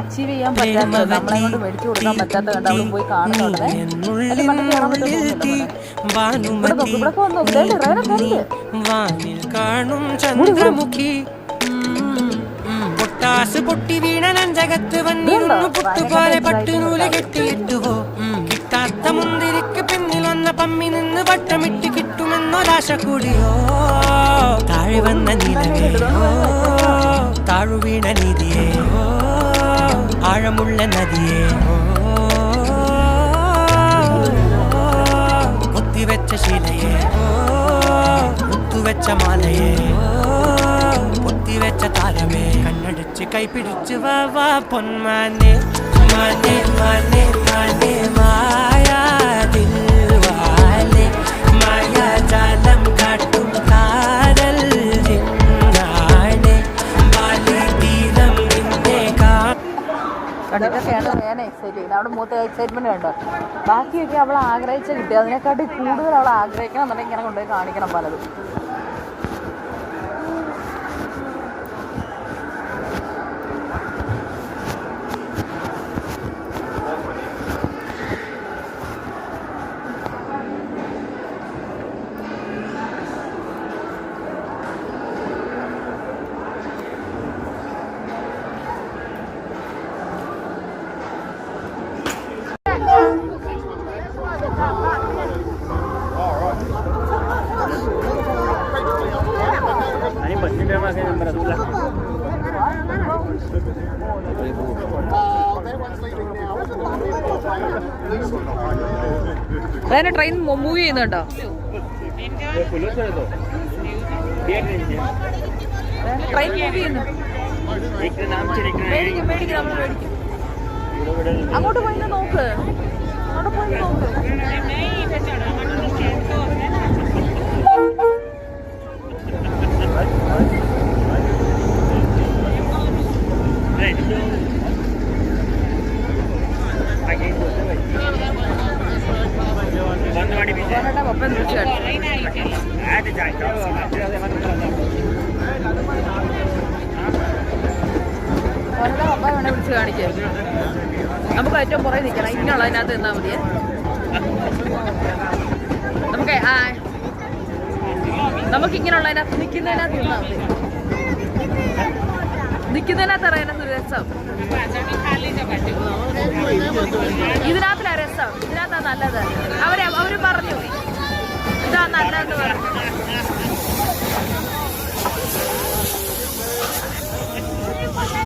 Achieve ചെയ്യാൻ പറ്റാത്തത്, നമ്മളെ കൊണ്ട് മേടിച്ചു കൊടുക്കാൻ പറ്റാത്ത കണ്ട് അവിടെ പോയി കാണുന്നുണ്ടേ. അതിൽ മണ്ണിൽ കയറാൻ പറ്റും. ഇവിടെ വന്നു കാണും ചന്ദ്രമുഖി പൊട്ടാസ് പൊട്ടി വീണ നഞ്ചകത്ത് വന്നിരുന്നു പുട്ടുപോലെ പട്ടുനൂല് കെട്ടിയിട്ടുവോ കിട്ടാത്ത മുന്തിരിക്ക് പിന്നിൽ വന്ന പമ്മി നിന്ന് വട്ടമിട്ട് കിട്ടുമെന്നൊരാശ കൂടിയോ താഴെ വന്ന നിലവേ താഴു വീണ നിധിയേ ആഴമുള്ള നദിയേ കൊത്തിവെച്ച ശീലയേ മുത്തുവെച്ച മാലയേ പൊത്തിവെച്ച താരമേ കണ്ണടച്ച് കൈപിടിച്ച് വാ വാ പൊന്മാനെ മാനെ മാനെ മാനെ മായാതിൽവാലെ മായാജാലം കാട്ടും കാതൽ ജിന്നാനെ ബാലി തീരം നിന്നെ കണ്ടിട്ടൊക്കെയാണ് ഞാൻ എക്സൈറ്റ് ചെയ്യുന്നത്. അവിടെ മൂത്ത എക്സൈറ്റ്മെന്റ് കണ്ടോ. ബാക്കിയൊക്കെ അവൾ ആഗ്രഹിച്ച കിട്ടി, അതിനെക്കാട്ടി കൂടുതൽ അവൾ ആഗ്രഹിക്കണം എന്നുണ്ടെങ്കിൽ ഇങ്ങനെ കൊണ്ടുപോയി കാണിക്കണം പലതും. അതിന് ട്രെയിൻ മൂവ് ചെയ്യുന്നുണ്ടോ? ട്രെയിൻ മൂവ് ചെയ്യുന്നു. മേടിക്കും മേടിക്കും, നമ്മൾ മേടിക്കും. അങ്ങോട്ട് പോയി നോക്ക്, അങ്ങോട്ട് പോയി നോക്ക്. പപ്പൻ പപ്പ വേണേ വിളിച്ച് കാണിക്കാം. നമുക്ക് ഏറ്റവും പുറകെ നിൽക്കണം, ഇങ്ങനെയുള്ളതിനകത്ത് നിന്നാൽ മതിയേ. നമുക്കിങ്ങനെയുള്ളതിനകത്ത് നിൽക്കുന്നതിനകത്ത് നിന്നാൽ മതി. നിൽക്കുന്നതിനകത്ത് അറിയാനൊരു രസം. ഇതിനകത്തിലാ രസം, ഇതിനകത്താ നല്ലത്. അവര് പറഞ്ഞു ഇതാ നല്ലതെന്ന് പറഞ്ഞു.